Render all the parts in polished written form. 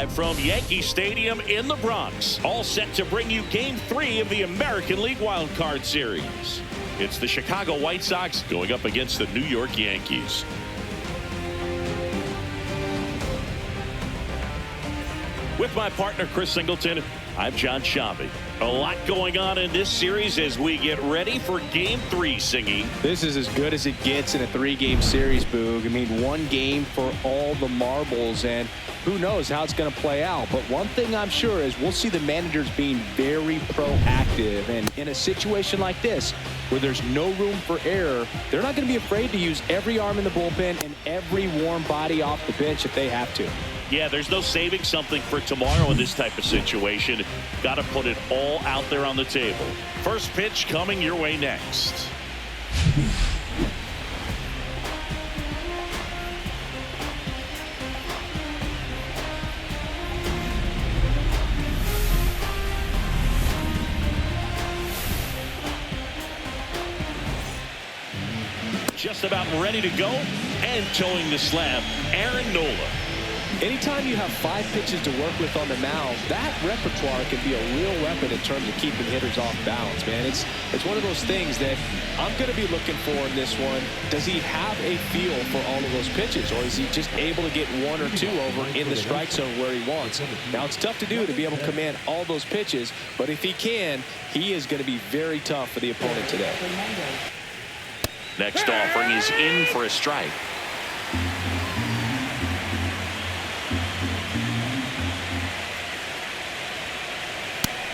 live from Yankee Stadium in the Bronx, all set to bring you Game 3 of the American League Wildcard Series. It's the Chicago White Sox going up against the New York Yankees. With my partner, Chris Singleton, I'm John Shabby. A lot going on in this series as we get ready for Game 3, Singy. This is as good as it gets in a 3-game series, Boog. I mean, one game for all the marbles, and who knows how it's going to play out. But one thing I'm sure is we'll see the managers being very proactive. And in a situation like this, where there's no room for error, they're not going to be afraid to use every arm in the bullpen and every warm body off the bench if they have to. Yeah, there's no saving something for tomorrow in this type of situation. Got to put it all out there on the table. First pitch coming your way next. Just about ready to go and towing the slab, Aaron Nola. Anytime you have 5 pitches to work with on the mound, that repertoire can be a real weapon in terms of keeping hitters off balance, man. It's one of those things that I'm going to be looking for in this one. Does he have a feel for all of those pitches, or is he just able to get 1 or 2 over in the strike zone where he wants? Now, it's tough to do to be able to command all those pitches, but if he can, he is going to be very tough for the opponent today. Next offering is in for a strike.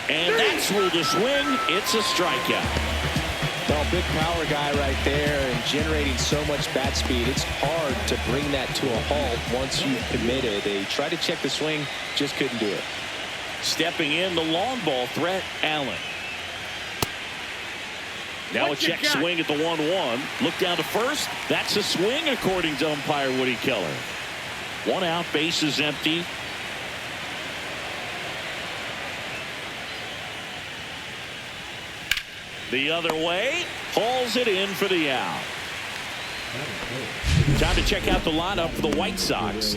And that's ruled a swing. It's a strikeout. Well, big power guy right there and generating so much bat speed. It's hard to bring that to a halt once you've committed. They tried to check the swing, just couldn't do it. Stepping in, the long ball threat, Allen. Now a check swing at the 1-1. Look down to first. That's a swing according to umpire Woody Keller. 1 out, base is empty. The other way, hauls it in for the out. Time to check out the lineup for the White Sox.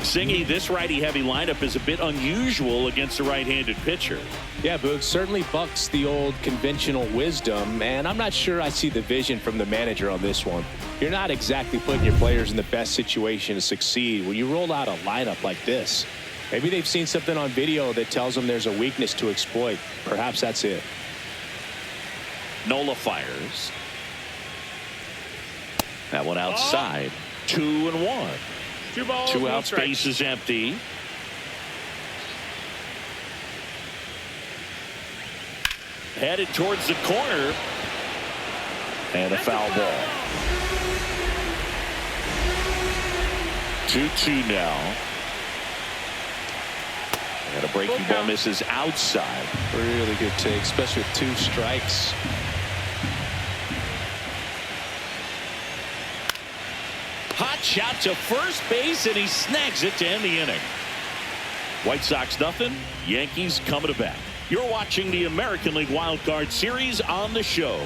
Singy, this righty-heavy lineup is a bit unusual against a right-handed pitcher. Yeah, Boog, certainly bucks the old conventional wisdom, and I'm not sure I see the vision from the manager on this one. You're not exactly putting your players in the best situation to succeed when you roll out a lineup like this. Maybe they've seen something on video that tells them there's a weakness to exploit. Perhaps that's it. Nola fires. That one outside. 2-1. 2 balls, 2 1 outs, strike. base is empty. Headed towards the corner. And a foul ball. 2-2 now. And a breaking ball misses outside. Really good take, especially with 2 strikes. Hot shot to first base, and he snags it to end the inning. White Sox nothing. Yankees coming to bat. You're watching the American League Wildcard Series on the show.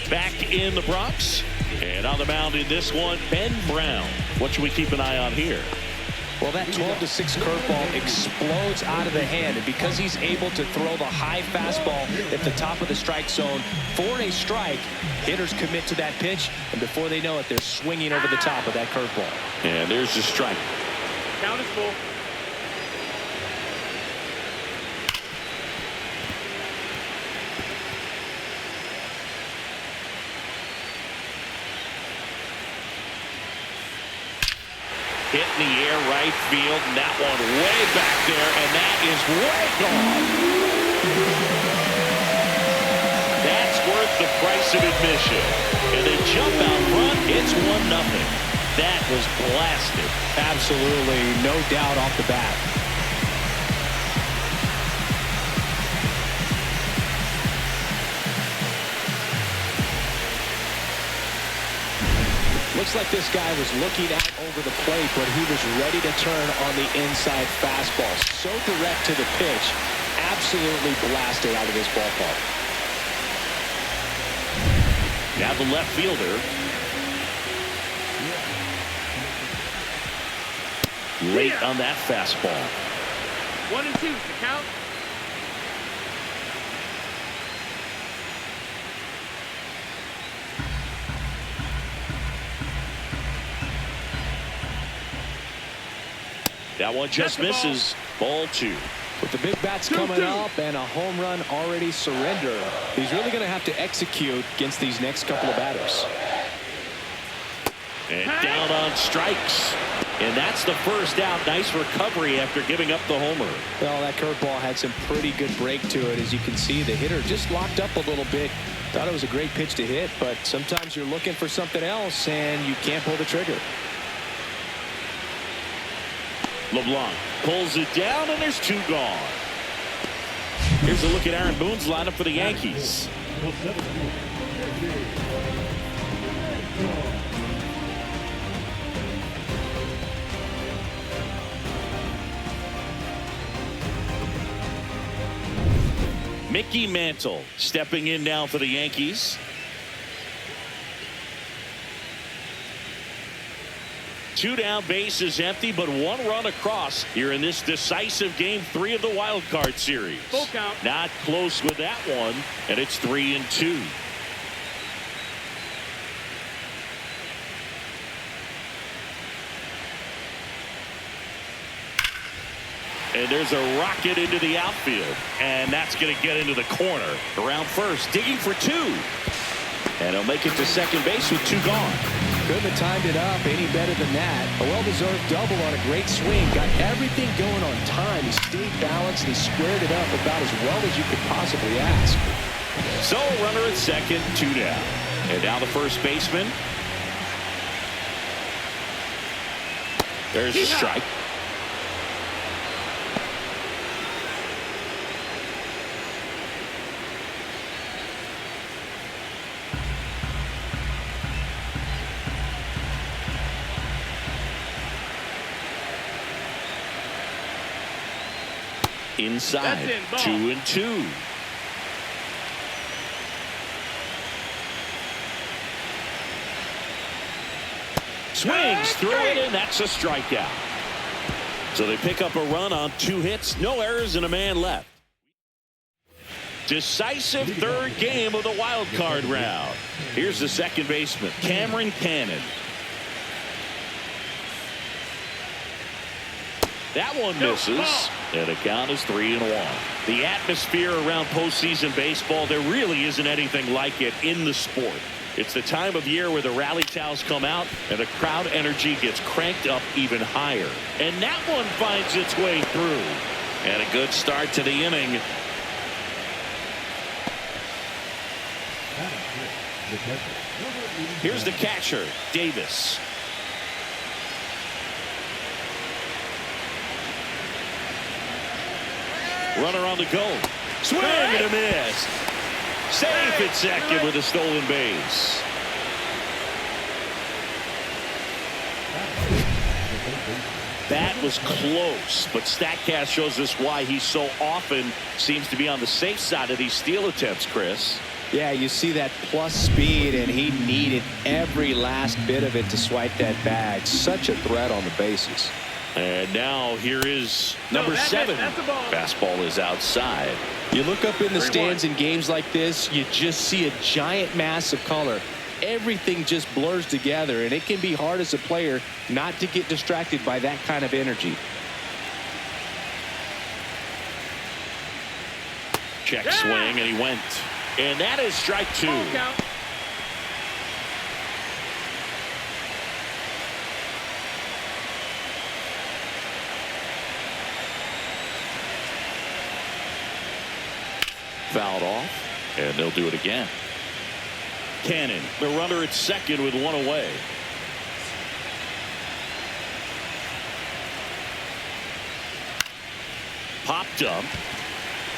Back in the Bronx, and on the mound in this one, Ben Brown. What should we keep an eye on here? Well, that 12-6 curveball explodes out of the hand, and because he's able to throw the high fastball at the top of the strike zone for a strike, hitters commit to that pitch, and before they know it, they're swinging over the top of that curveball. And there's the strike. Count is full. Hit in the air, right field, and that one way back there, and that is way gone. That's worth the price of admission. And they jump out front. It's 1-0. That was blasted. Absolutely, no doubt off the bat. Looks like this guy was looking out over the plate, but he was ready to turn on the inside fastball. So direct to the pitch, absolutely blasted out of this ballpark. Now the left fielder. Late on that fastball. 1-2 the count. That one just misses. Ball 2. With the big bats coming up and a home run already surrendered, he's really going to have to execute against these next couple of batters. And down on strikes. And that's the first out. Nice recovery after giving up the homer. Well, that curveball had some pretty good break to it. As you can see, the hitter just locked up a little bit. Thought it was a great pitch to hit, but sometimes you're looking for something else and you can't pull the trigger. LeBlanc pulls it down, and there's 2 gone. Here's a look at Aaron Boone's lineup for the Yankees. Mickey Mantle stepping in now for the Yankees. 2 down, base is empty, but 1 run across here in this decisive game 3 of the wild card series. Full count. Not close with that one, and it's 3-2. And there's a rocket into the outfield, and that's going to get into the corner. Around first, digging for 2. And he'll make it to second base with 2 gone. Couldn't have timed it up any better than that. A well-deserved double on a great swing. Got everything going on time. He stayed balanced. He squared it up about as well as you could possibly ask. So a runner at second, 2 down. And now the first baseman. There's a strike. Inside, 2-2. Swings through it, and that's a strikeout. So they pick up a run on 2 hits, no errors, and a man left. Decisive 3rd game of the wild card round. Here's the second baseman, Cameron Cannon. That one misses, and the count is 3-1. The atmosphere around postseason baseball, there really isn't anything like it in the sport. It's the time of year where the rally towels come out and the crowd energy gets cranked up even higher. And that one finds its way through. And a good start to the inning. Here's the catcher, Davis. Runner on the go. Swing and a miss. Safe at second with a stolen base. That was close, but StatCast shows us why he so often seems to be on the safe side of these steal attempts, Chris. Yeah, you see that plus speed, and he needed every last bit of it to swipe that bag. Such a threat on the bases. And now here is number 7. Fastball is outside. You look up in the stands in games like this, you just see a giant mass of color. Everything just blurs together, and it can be hard as a player not to get distracted by that kind of energy. Check swing, and he went. And that is strike 2. Fouled off, and they'll do it again. Cannon, the runner at second with 1 away. Popped up.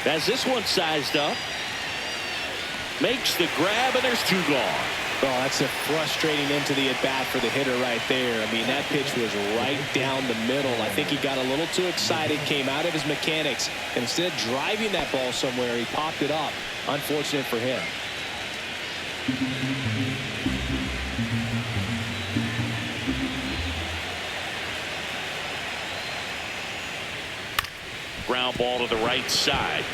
Has this one sized up. Makes the grab, and there's 2 gone. Well, that's a frustrating end to the at-bat for the hitter right there. I mean, that pitch was right down the middle. I think he got a little too excited, came out of his mechanics, and instead of driving that ball somewhere, he popped it up. Unfortunate for him. Ground ball to the right side.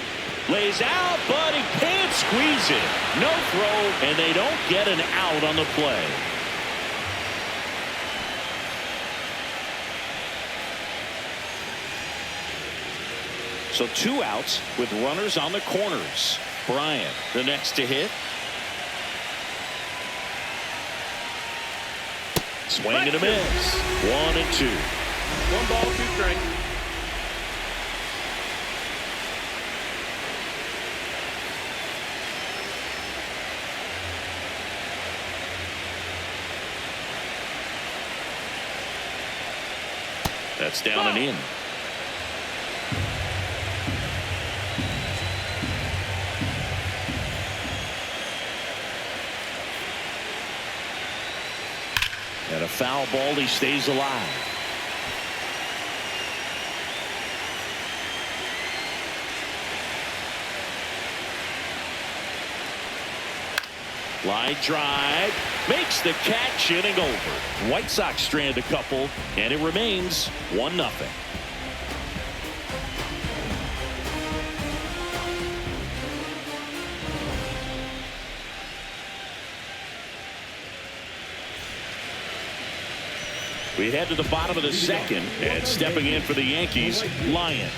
Lays out, but he can't squeeze it. No throw, and they don't get an out on the play. So 2 outs with runners on the corners. Bryant, the next to hit. Swing and a miss. 1-2. 1 ball, 2 strikes. That's down and in. And a foul ball. He stays alive. Line drive, makes the catch, inning over. White Sox strand a couple, and it remains 1-0. We head to the bottom of the second, and stepping in for the Yankees, Lyon.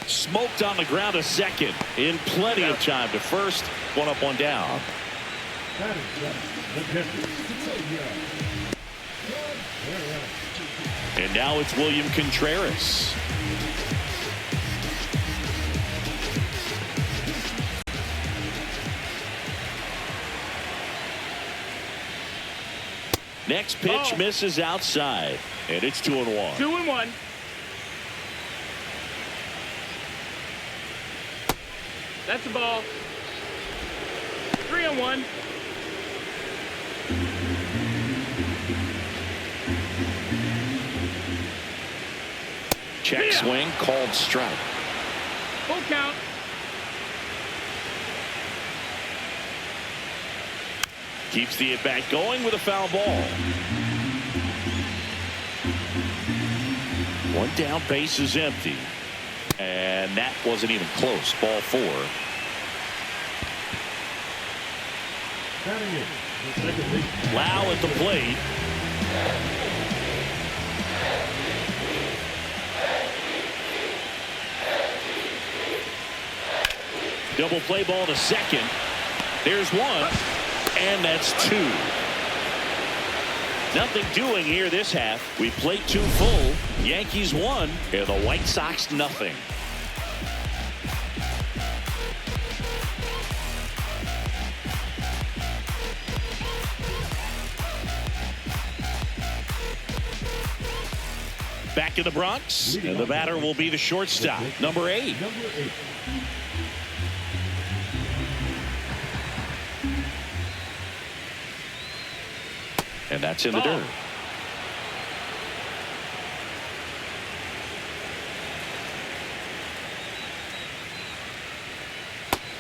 Smoked on the ground to second in plenty of time to first. 1 up, 1 down. And now it's William Contreras. Next pitch misses outside, and it's 2-1. 2-1. That's a ball. 3-1. Check swing, called strike. Full count. Keeps the at-bat going with a foul ball. 1 down, base is empty. And that wasn't even close. Ball 4. Lau at the plate. Double play ball to second. There's 1. And that's 2. Nothing doing here this half. We played 2 full. Yankees 1 and the White Sox nothing. Back in the Bronx, and the batter will be the shortstop, number 8. And that's in the dirt.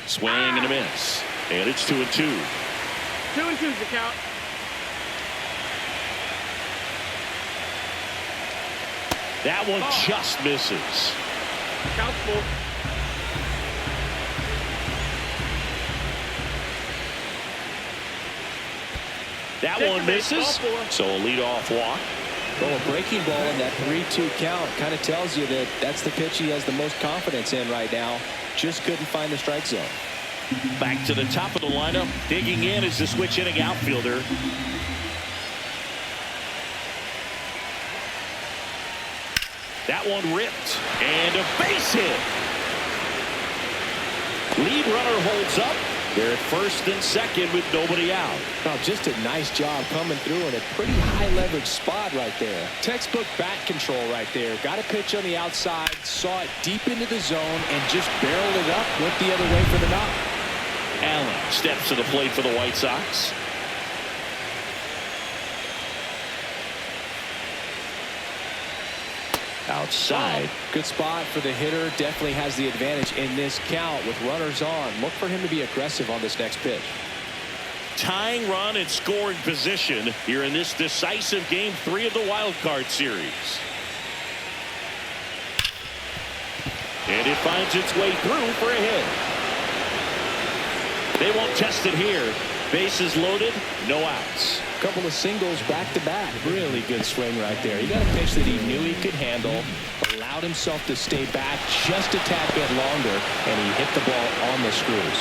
Swing and a miss. And it's 2-2. 2-2's the count. That one just misses. Count's full. That one misses. So a leadoff walk. Well, a breaking ball in that 3-2 count kind of tells you that that's the pitch he has the most confidence in right now. Just couldn't find the strike zone. Back to the top of the lineup. Digging in is the switch hitting outfielder. That one ripped. And a base hit. Lead runner holds up. They're at first and second with nobody out. Oh, just a nice job coming through in a pretty high leverage spot right there. Textbook bat control right there. Got a pitch on the outside, saw it deep into the zone, and just barreled it up, went the other way for the knock. Allen steps to the plate for the White Sox. Outside. Good spot for the hitter. Definitely has the advantage in this count with runners on. Look for him to be aggressive on this next pitch. Tying run in scoring position here in this decisive Game 3 of the Wild Card series. And it finds its way through for a hit. They won't test it here. Bases loaded, no outs. Couple of singles back to back. Really good swing right there. He got a pitch that he knew he could handle, allowed himself to stay back just a tad bit longer, and he hit the ball on the screws.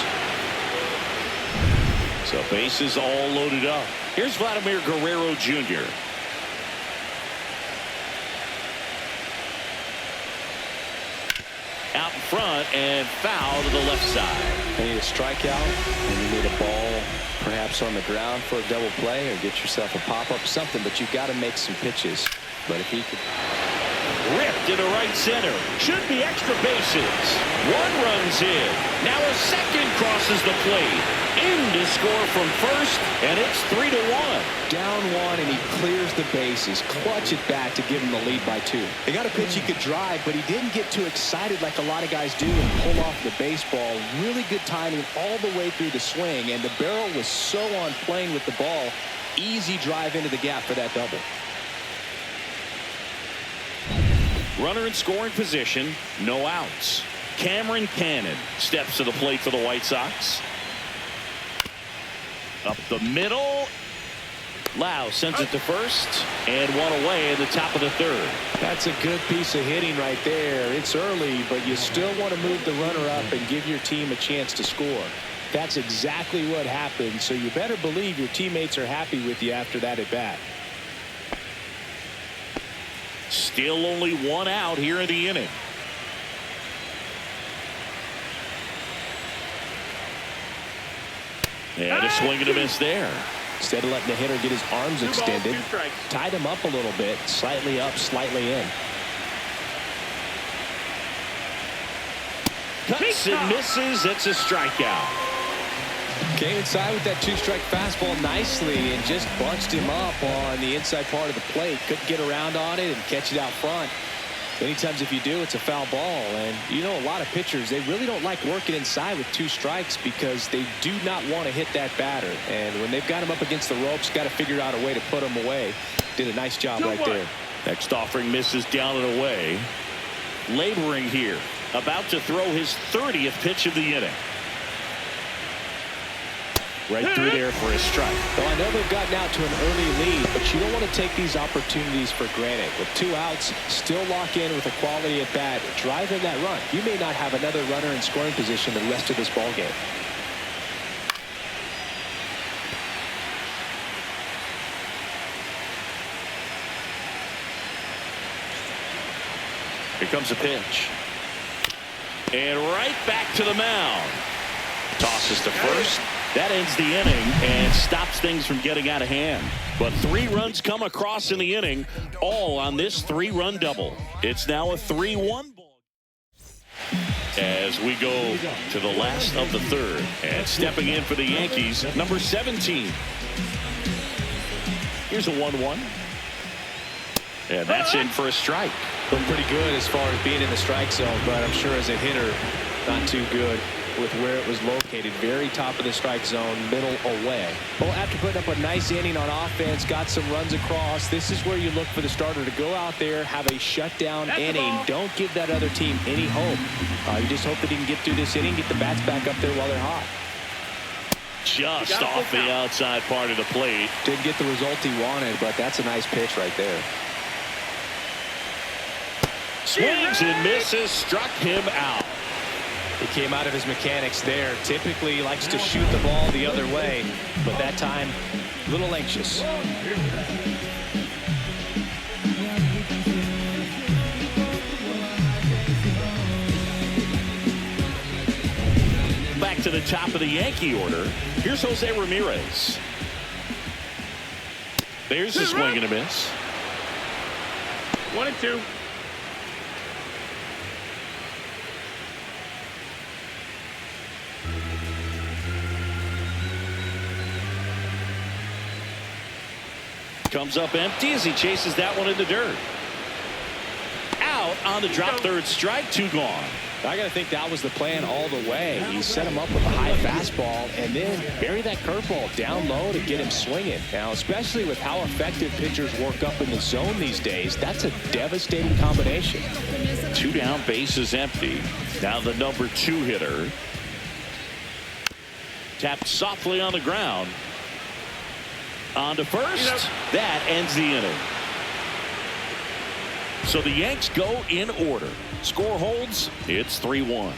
So bases all loaded up. Here's Vladimir Guerrero Jr. Out in front and foul to the left side. You need a strikeout, and you need a ball perhaps on the ground for a double play, or get yourself a pop-up, something, but you've got to make some pitches. But if he could... Ripped into right center. Should be extra bases. One runs in. Now a second crosses the plate. In to score from first, and it's 3-1. Down one, and he clears the bases. Clutch it back to give him the lead by 2. He got a pitch he could drive, but he didn't get too excited like a lot of guys do and pull off the baseball. Really good timing all the way through the swing, and the barrel was so on playing with the ball. Easy drive into the gap for that double. Runner in scoring position, no outs. Cameron Cannon steps to the plate for the White Sox. Up the middle. Lau sends it to first, and one away in the top of the third. That's a good piece of hitting right there. It's early, but you still want to move the runner up and give your team a chance to score. That's exactly what happened, so you better believe your teammates are happy with you after that at bat. Still only one out here in the inning. And a swing and a miss there. Instead of letting the hitter get his arms extended, tied him up a little bit, slightly up, slightly in. Cuts and misses. It's a strikeout. Came inside with that 2-strike fastball nicely and just bunched him up on the inside part of the plate. Couldn't get around on it and catch it out front. Many times if you do, it's a foul ball. And you know, a lot of pitchers, they really don't like working inside with 2 strikes because they do not want to hit that batter. And when they've got him up against the ropes, got to figure out a way to put him away. Did a nice job right there. Next offering misses down and away. Laboring here. About to throw his 30th pitch of the inning. Right through there for a strike. Well, I know they've gotten out to an early lead, but you don't want to take these opportunities for granted. With 2 outs, still lock in with a quality at bat. Drive in that run. You may not have another runner in scoring position the rest of this ball game. Here comes a pitch. And right back to the mound. Tosses to first. That ends the inning and stops things from getting out of hand. But 3 runs come across in the inning, all on this 3-run double. It's now a 3-1 ball. As we go to the last of the third, and stepping in for the Yankees, number 17. Here's a 1-1. And that's in for a strike. Looked pretty good as far as being in the strike zone, but I'm sure as a hitter, not too good with where it was located. Very top of the strike zone, middle away. Well, after putting up a nice inning on offense, got some runs across, this is where you look for the starter to go out there, have a shutdown inning. Don't give that other team any hope. You just hope that he can get through this inning, get the bats back up there while they're hot. Just off the outside part of the plate. Didn't get the result he wanted, but that's a nice pitch right there. Swings and misses, struck him out. He came out of his mechanics there. Typically he likes to shoot the ball the other way, but that time a little anxious. Back to the top of the Yankee order. Here's Jose Ramirez. There's a swing and a miss. 1-2. Comes up empty as he chases that one in the dirt. Out on the drop, third strike, 2 gone. I got to think that was the plan all the way. He set him up with a high fastball and then bury that curveball down low to get him swinging. Now, especially with how effective pitchers work up in the zone these days, that's a devastating combination. 2 down, bases empty. Now the number 2 hitter. Tapped softly on the ground. On to first. That ends the inning. So the Yanks go in order. Score holds. It's 3-1.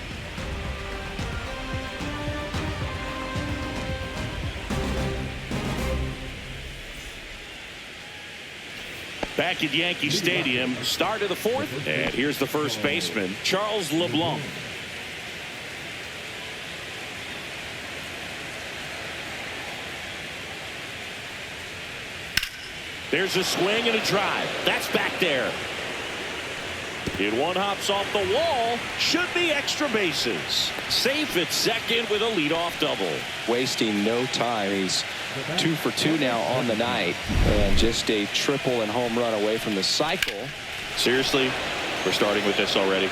Back at Yankee Stadium, start of the 4th, and here's the first baseman, Charles Mlbwl. There's a swing and a drive. That's back there. Hit one, hops off the wall. Should be extra bases. Safe at second with a leadoff double. Wasting no time. He's 2 for 2 now on the night. And just a triple and home run away from the cycle. Seriously, we're starting with this already.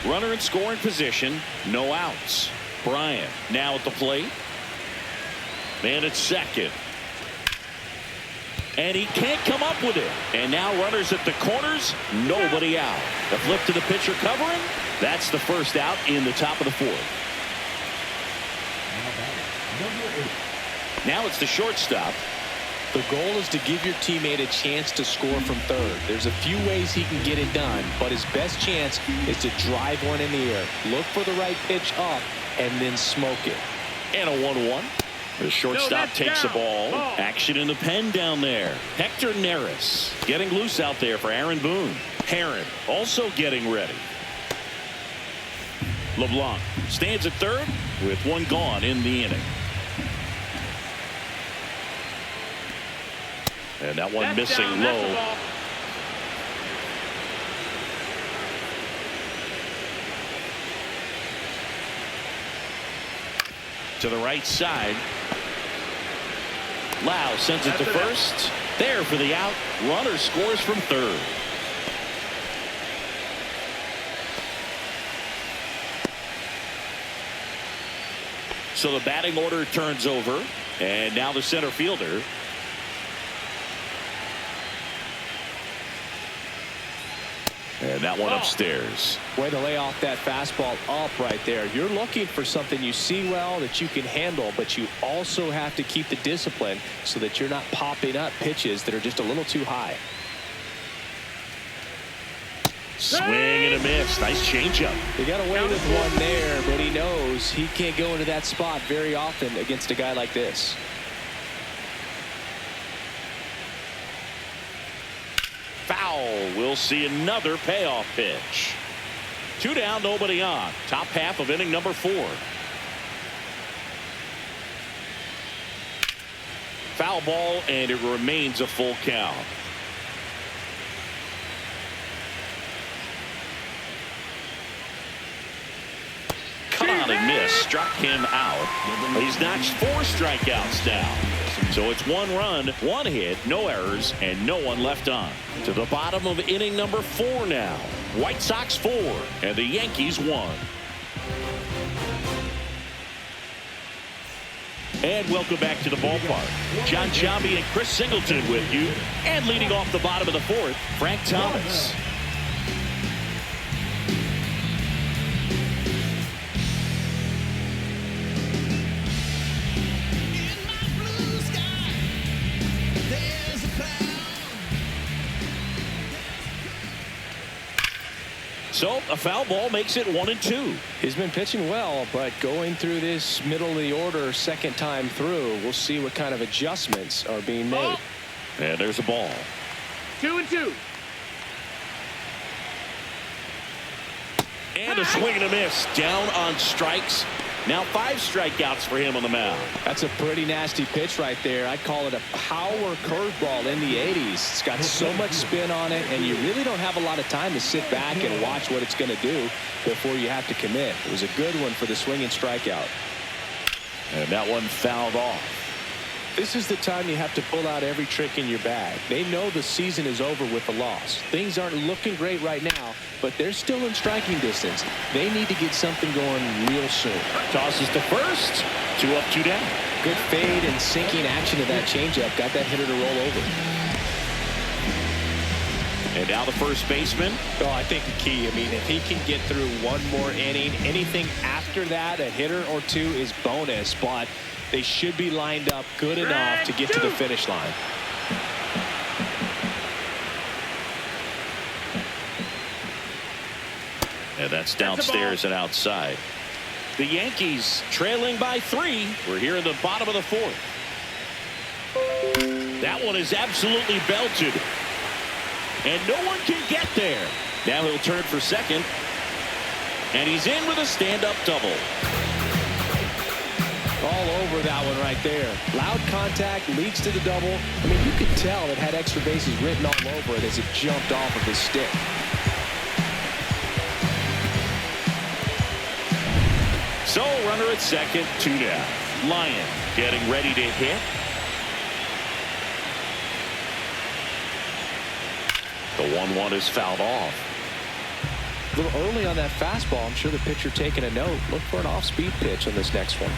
Runner in scoring position, no outs. Bryant now at the plate. Man at second. And he can't come up with it. And now runners at the corners, nobody out. The flip to the pitcher covering. That's the first out in the top of the 4th. Now it's the shortstop. The goal is to give your teammate a chance to score from third. There's a few ways he can get it done, but his best chance is to drive one in the air. Look for the right pitch up and then smoke it. And a 1-1. The shortstop takes the ball. Action in the pen down there. Hector Neris getting loose out there for Aaron Boone. Heron also getting ready. LeBlanc stands at third with 1 gone in the inning. And that one missing low. To the right side. Lau sends it to first. There for the out. Runner scores from third. So the batting order turns over. And now the center fielder. And that one upstairs. Way to lay off that fastball up right there. You're looking for something you see well that you can handle, but you also have to keep the discipline so that you're not popping up pitches that are just a little too high. Swing and a miss. Nice changeup. He got away with one there, but he knows he can't go into that spot very often against a guy like this. Foul. We'll see another payoff pitch. 2 down, nobody on. Top half of inning number 4. Foul ball, and it remains a full count. Cut on and miss. Struck him out. He's notched 4 strikeouts now. So it's 1 run, 1 hit, no errors, and no one left on. To the bottom of inning number 4 now. White Sox 4 and the Yankees 1. And welcome back to the ballpark. John Chambi and Chris Singleton with you. And leading off the bottom of the 4th, Frank Thomas. So a foul ball makes it 1-2. He's been pitching well, but going through this middle of the order second time through, we'll see what kind of adjustments are being made. And there's a ball. 2-2. And a swing and a miss. Down on strikes. Now 5 strikeouts for him on the mound. That's a pretty nasty pitch right there. I'd call it a power curveball in the 80s. It's got so much spin on it, and you really don't have a lot of time to sit back and watch what it's going to do before you have to commit. It was a good one for the swinging strikeout. And that one fouled off. This is the time you have to pull out every trick in your bag. They know the season is over with the loss. Things aren't looking great right now, but they're still in striking distance. They need to get something going real soon. Tosses to first. 2 up, 2 down. Good fade and sinking action of that changeup. Got that hitter to roll over. And now the first baseman. Oh, I think the key, I mean, if he can get through one more inning, anything after that, a hitter or 2 is bonus, but they should be lined up good enough to get to the finish line. And that's downstairs and outside. The Yankees trailing by 3. We're here in the bottom of the 4th. That one is absolutely belted. And no one can get there. Now he'll turn for second. And he's in with a stand-up double. All over that one right there. Loud contact leads to the double. I mean, you could tell it had extra bases written all over it as it jumped off of his stick. So runner at second, 2 down. Lyon getting ready to hit. The 1-1 is fouled off. A little early on that fastball. I'm sure the pitcher taking a note. Look for an off-speed pitch on this next one.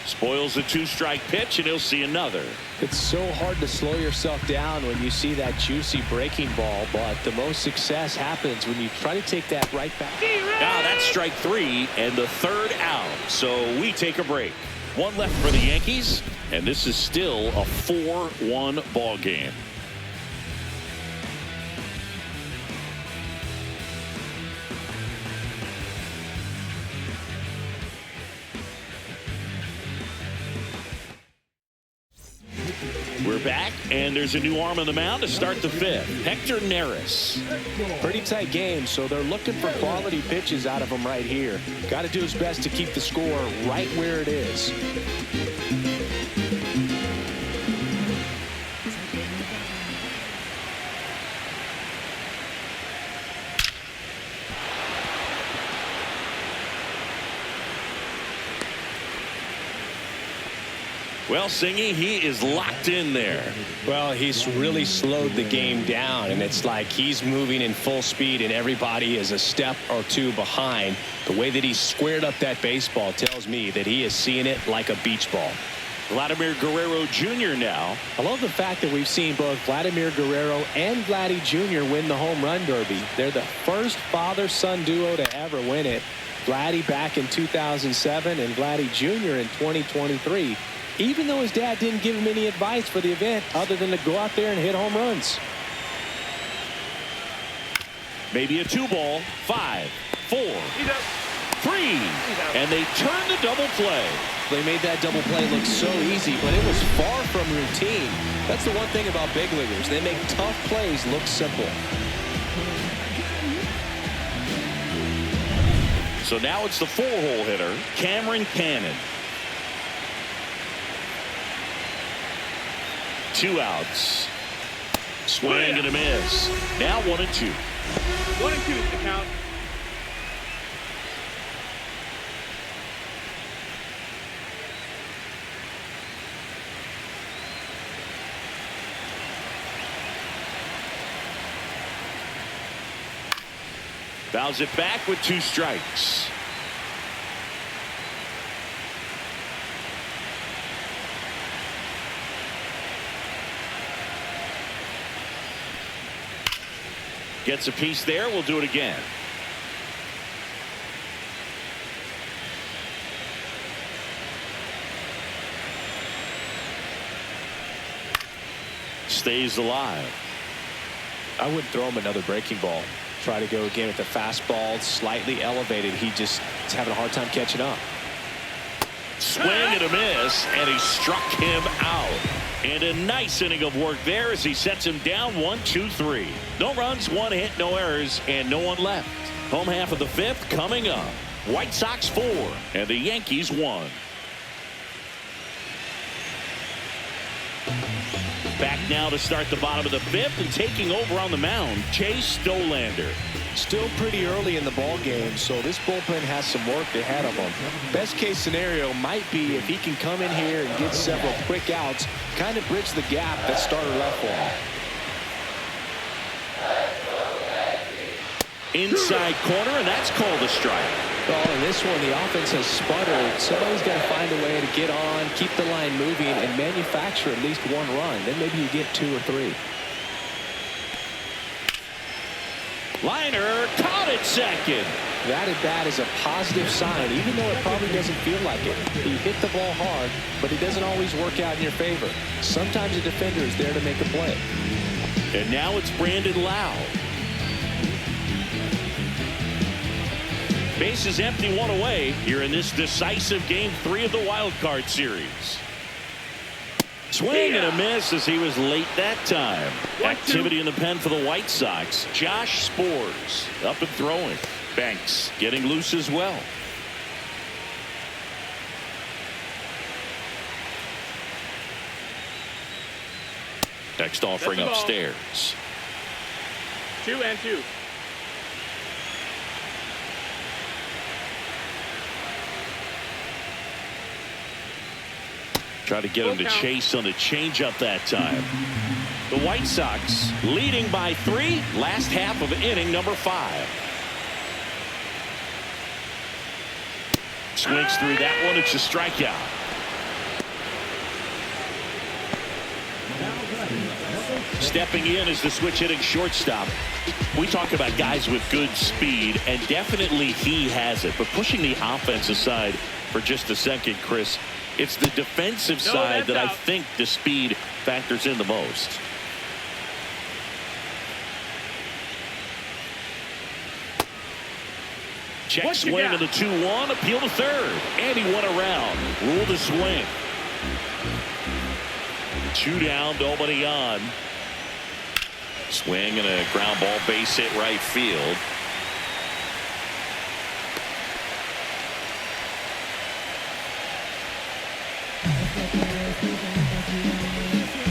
Spoils the 2-strike pitch, and he'll see another. It's so hard to slow yourself down when you see that juicy breaking ball, but the most success happens when you try to take that right back. Now that's strike 3 and the 3rd out. So we take a break. 1 left for the Yankees, and this is still a 4-1 ball game. We're back, and there's a new arm on the mound to start the 5th. Hector Neris. Pretty tight game, so they're looking for quality pitches out of him right here. Got to do his best to keep the score right where it is. Well, Singy, he is locked in there. Well, he's really slowed the game down, and it's like he's moving in full speed and everybody is a step or 2 behind. The way that he squared up that baseball tells me that he is seeing it like a beach ball. Vladimir Guerrero Jr. now. I love the fact that we've seen both Vladimir Guerrero and Vladdy Jr. win the home run derby. They're the first father-son duo to ever win it. Vladdy back in 2007 and Vladdy Jr. in 2023. Even though his dad didn't give him any advice for the event other than to go out there and hit home runs. Maybe a 2-ball. 5, 4, 3. And they turn the double play. They made that double play look so easy, but it was far from routine. That's the one thing about big leaguers. They make tough plays look simple. So now it's the 4-hole hitter, Cameron Cannon. 2 outs. Swing and a miss. Now 1-2. 1-2 is the count. Fouls it back with 2 strikes. Gets a piece there. We'll do it again. Stays alive. I wouldn't throw him another breaking ball. Try to go again with the fastball slightly elevated. He just is having a hard time catching up. Swing and a miss, and he struck him out. And a nice inning of work there as he sets him down 1-2-3. No runs, 1 hit, no errors, and no one left. Home half of the 5th coming up. White Sox 4 and the Yankees 1. Back now to start the bottom of the 5th, and taking over on the mound, Chase Stolander. Still pretty early in the ball game, so this bullpen has some work ahead of him. Best case scenario might be if he can come in here and get several quick outs, kind of bridge the gap that starter left for him. Inside corner, and that's called a strike. Well, in this one, the offense has sputtered. Somebody's got to find a way to get on, keep the line moving, and manufacture at least 1 run. Then maybe you get 2 or 3. Liner caught at second. That at bat is a positive sign, even though it probably doesn't feel like it. He hit the ball hard, but it doesn't always work out in your favor. Sometimes a defender is there to make a play. And now it's Brandon Lau. Bases empty, 1 away here in this decisive Game 3 of the Wild Card series. Swing and a miss as he was late that time. Activity in the pen for the White Sox. Josh Spores up and throwing. Banks getting loose as well. Next offering upstairs. 2-2. Try to get him to chase on the changeup that time. The White Sox leading by 3. Last half of inning number 5. Swings through that one. It's a strikeout. Stepping in is the switch hitting shortstop. We talk about guys with good speed, and definitely he has it. But pushing the offense aside for just a second, Chris, it's the defensive side that I think the speed factors in the most. Check swing on the 2-1, appeal to third, and he went around. Ruled a swing. 2 down, nobody on. Swing and a ground ball, base hit right field.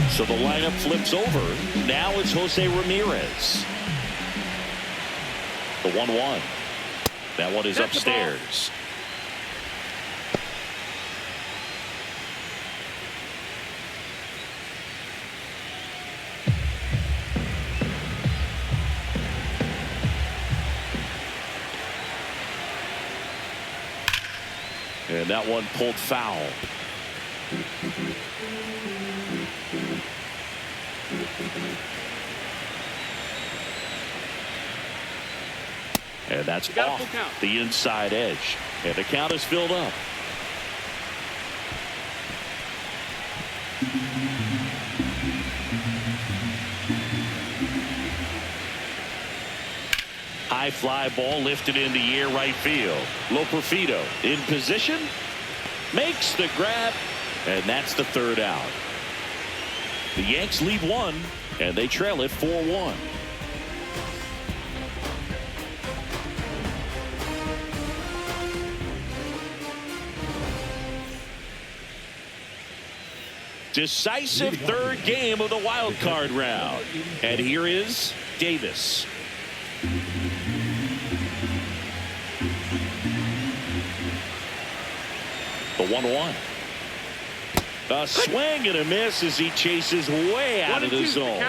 So the lineup flips over. Now it's Jose Ramirez. The 1-1. That one is upstairs. And that one pulled foul. And that's off the inside edge. And the count is filled up. High fly ball lifted in the air right field. Loperfido in position. Makes the grab. And that's the 3rd out. The Yanks lead 1. And they trail it 4-1. Decisive 3rd game of the wild card round. And here is Davis. The 1-1. A swing and a miss as he chases way out of the zone.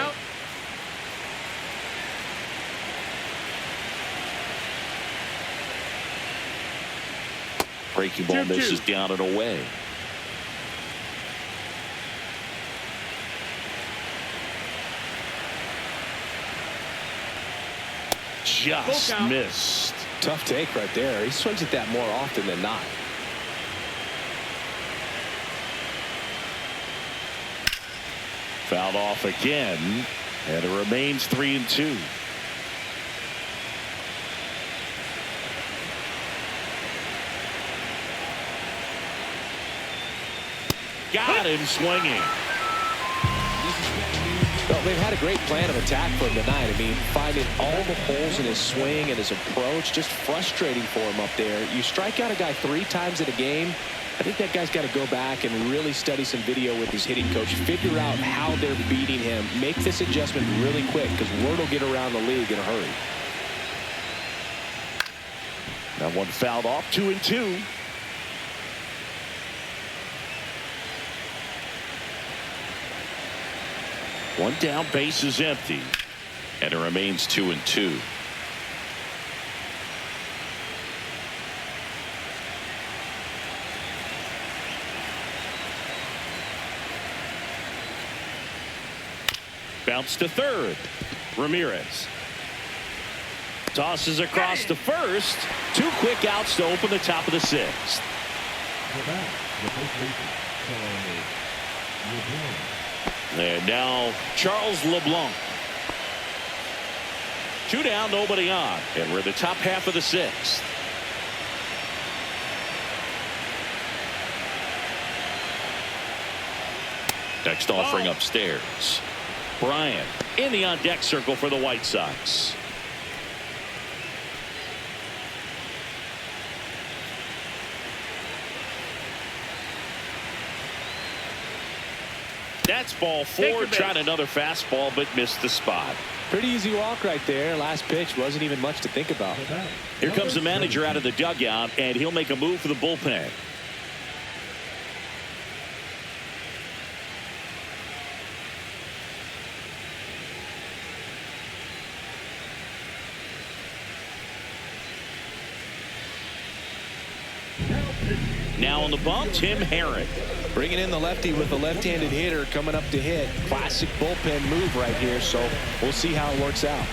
Breaking ball misses down and away. Just missed. Tough take right there. He swings at that more often than not. Fouled off again, and it remains 3-2. got him swinging. Well, they've had a great plan of attack for him tonight. I mean, finding all the holes in his swing and his approach, just frustrating for him up there. You strike out a guy 3 times in a game, I think that guy's got to go back and really study some video with his hitting coach, figure out how they're beating him, make this adjustment really quick, because word will get around the league in a hurry. That one fouled off, 2-2. One down, base is empty, and it remains 2-2. Bounce to third. Ramirez tosses across to first. 2 quick outs to open the top of the 6th. And now Charles LeBlanc. 2 down, nobody on, and we're in the top half of the 6th. Next offering upstairs. Bryant in the on-deck circle for the White Sox. That's ball 4. Tried another fastball, but missed the spot. Pretty easy walk right there. Last pitch wasn't even much to think about. Here comes the manager out of the dugout, and he'll make a move for the bullpen. Now on the bump, Tim Herron. Bringing in the lefty with a left-handed hitter coming up to hit. Classic bullpen move right here, so we'll see how it works out.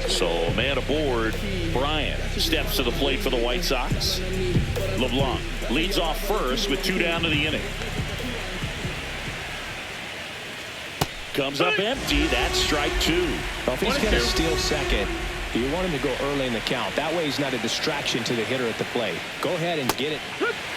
So man aboard. Bryant steps to the plate for the White Sox. LeBlanc leads off first with 2 down to the inning. Comes up empty. That's strike 2. Well, if he's going to steal second, you want him to go early in the count. That way he's not a distraction to the hitter at the plate. Go ahead and get it.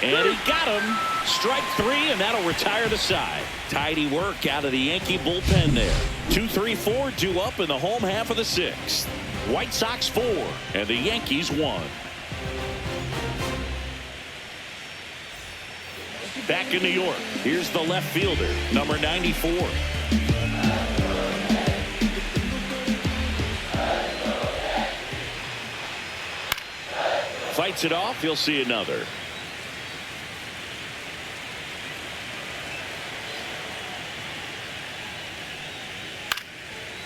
And he got him. Strike 3, and that'll retire the side. Tidy work out of the Yankee bullpen there. 2-3-4 due up in the home half of the 6th. White Sox 4 and the Yankees 1. Back in New York, here's the left fielder, number 94. Fights it off. He'll see another.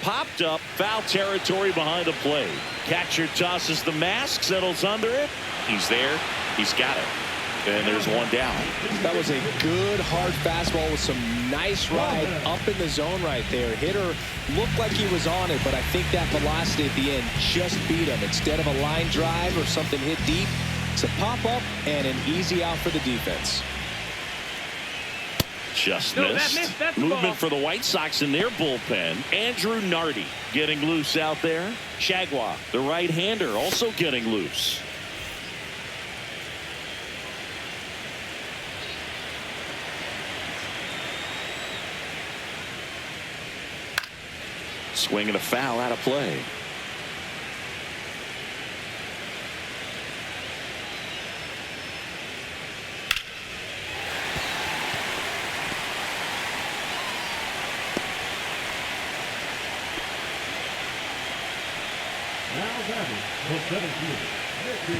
Popped up, foul territory behind the plate. Catcher tosses the mask, settles under it. He's there. He's got it. And there's one down. That was a good hard fastball with some nice ride up in the zone right there. Hitter looked like he was on it, but I think that velocity at the end just beat him. Instead of a line drive or something hit deep, it's a pop up and an easy out for the defense. Just missed. Movement for the White Sox in their bullpen. Andrew Nardi getting loose out there. Shagwa, the right-hander, also getting loose. Swing and a foul out of play.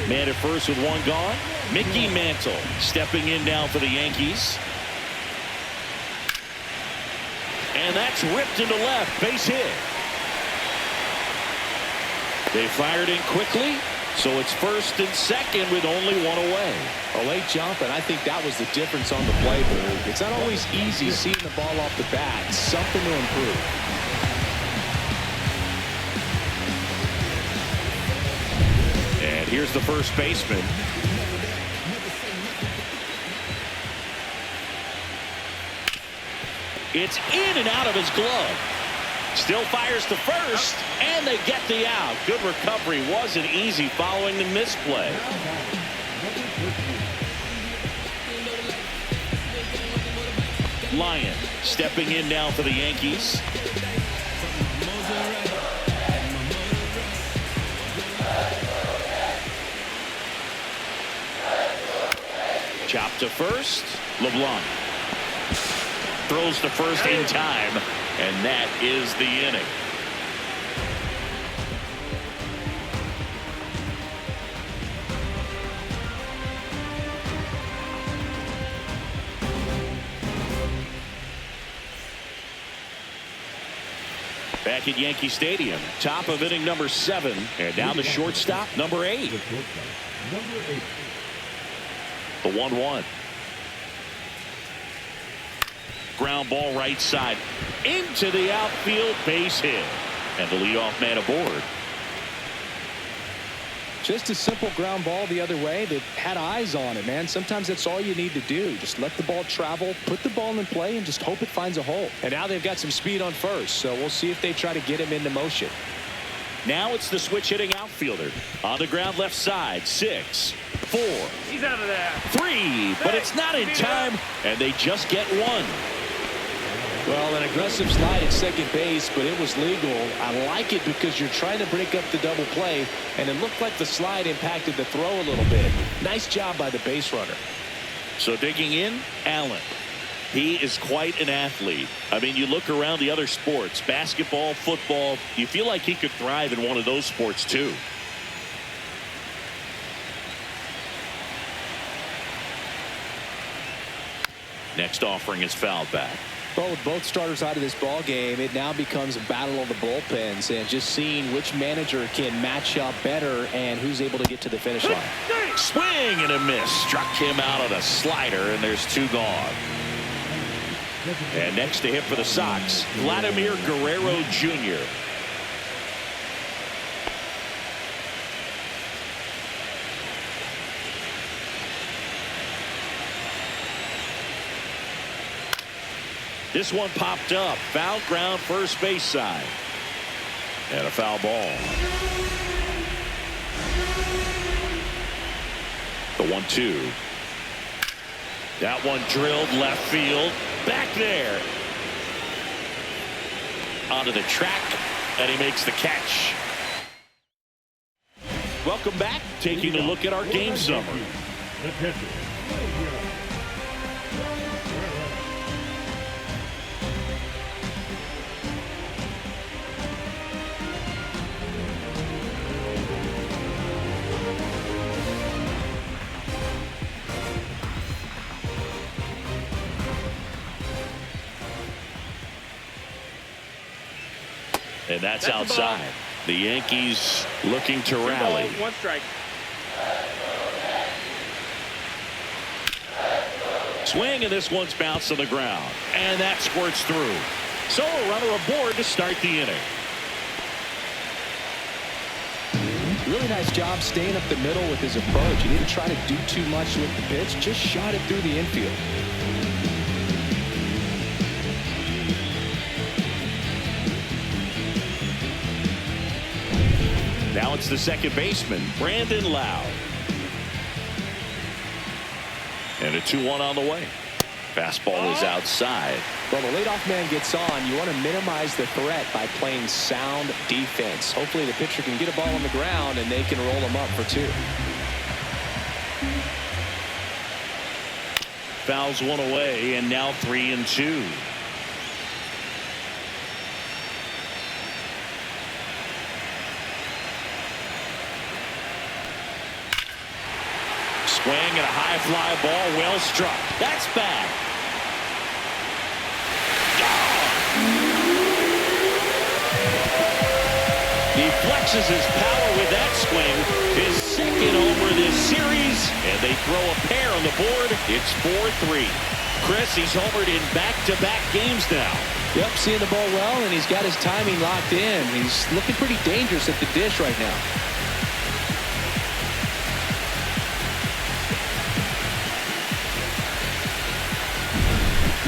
Man at first with 1 gone. Mickey Mantle stepping in now for the Yankees. And that's ripped into left. Base hit. They fired in quickly, so it's first and second with only 1 away. A late jump, and I think that was the difference on the play. It's not always easy seeing the ball off the bat. It's something to improve. And here's the first baseman. It's in and out of his glove. Still fires to first, and they get the out. Good recovery. Wasn't easy following the misplay. Lyon stepping in now for the Yankees. Chop to first. Mlbwl throws to first in time, and that is the inning. Back at Yankee Stadium, top of inning number 7, and down the shortstop, number 8. The 1-1. Ground ball right side into the outfield, base hit, and the leadoff man aboard. Just a simple ground ball the other way that had eyes on it, man. Sometimes that's all you need to do. Just let the ball travel, put the ball in play, and just hope it finds a hole. And now they've got some speed on first, so we'll see if they try to get him into motion. Now it's the switch hitting outfielder. On the ground left side, 6, 4. He's out of there. 3, but it's not in time, and they just get 1. Well, an aggressive slide at second base, but it was legal. I like it because you're trying to break up the double play, and it looked like the slide impacted the throw a little bit. Nice job by the base runner. So digging in, Allen. He is quite an athlete. I mean, you look around the other sports, basketball, football, you feel like he could thrive in one of those sports too. Next offering is fouled back. Well, with both starters out of this ball game, it now becomes a battle of the bullpens and just seeing which manager can match up better and who's able to get to the finish line. Swing and a miss. Struck him out on a slider, and there's 2 gone. And next to hit for the Sox, Vladimir Guerrero Jr. This one popped up. Foul ground first base side. And a foul ball. The 1-2. That one drilled left field. Back there. Onto the track. And he makes the catch. Welcome back. Taking a look at our game summary. And that's outside. The Yankees looking to 2 rally. balls, 1 strike. Swing, and this one's bounced to the ground. And that squirts through. So a runner aboard to start the inning. Really nice job staying up the middle with his approach. He didn't try to do too much with the pitch, just shot it through the infield. Now it's the second baseman, Brandon Lowe. And a 2-1 on the way. Fastball is outside. Well, the leadoff man gets on. You want to minimize the threat by playing sound defense. Hopefully the pitcher can get a ball on the ground and they can roll him up for 2. Fouls one away, and now 3-2. Swing and a high fly ball, well struck. That's bad. He flexes his power with that swing. His second homer this series, and they throw a pair on the board. It's 4-3. Chris, he's homered in back-to-back games now. Yep, seeing the ball well, and he's got his timing locked in. He's looking pretty dangerous at the dish right now.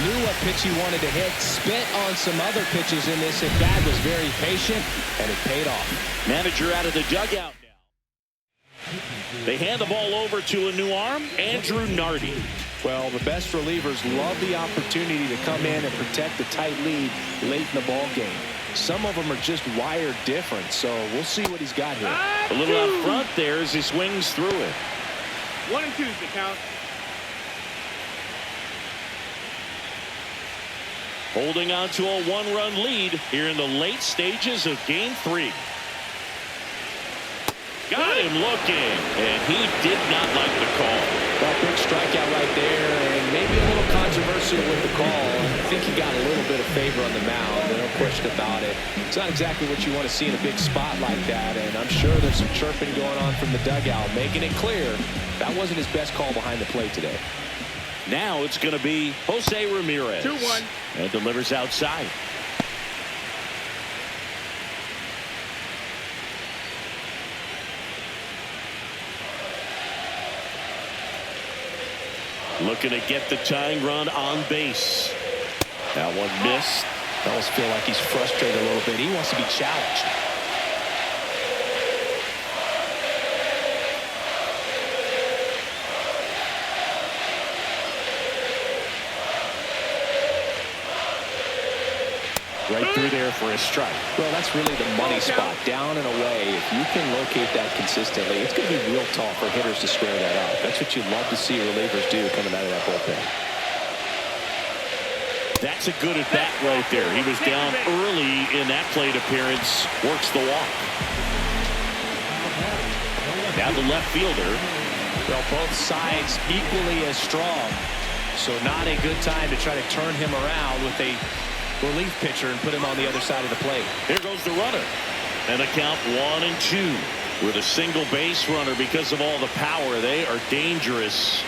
Knew what pitch he wanted to hit. Spent on some other pitches in this at bat. Was very patient, and it paid off. Manager out of the dugout now. They hand the ball over to a new arm, Andrew Nardi. Well, the best relievers love the opportunity to come in and protect the tight lead late in the ball game. Some of them are just wired different, so we'll see what he's got here. A little out front there as he swings through it. 1 and 2's the count. Holding on to a one-run lead here in the late stages of Game 3. Got him looking, and he did not like the call. Well, big strikeout right there, and maybe a little controversial with the call. I think he got a little bit of favor on the mound, no question about it. It's not exactly what you want to see in a big spot like that, and I'm sure there's some chirping going on from the dugout, making it clear that wasn't his best call behind the plate today. Now it's going to be Jose Ramirez. 2-1. And delivers outside. Looking to get the tying run on base. That one missed. I almost feel like he's frustrated a little bit. He wants to be challenged. Right through there for a strike. Well, that's really the money spot, down and away. If you can locate that consistently, it's going to be real tough for hitters to square that up. That's what you love to see relievers do coming out of that bullpen. That's a good at bat right there. He was down early in that plate appearance. Works the walk. Now the left fielder. Well, both sides equally as strong. So not a good time to try to turn him around with a relief pitcher and put him on the other side of the plate. Here goes the runner. And a count 1-2 with a single base runner. Because of all the power, they are dangerous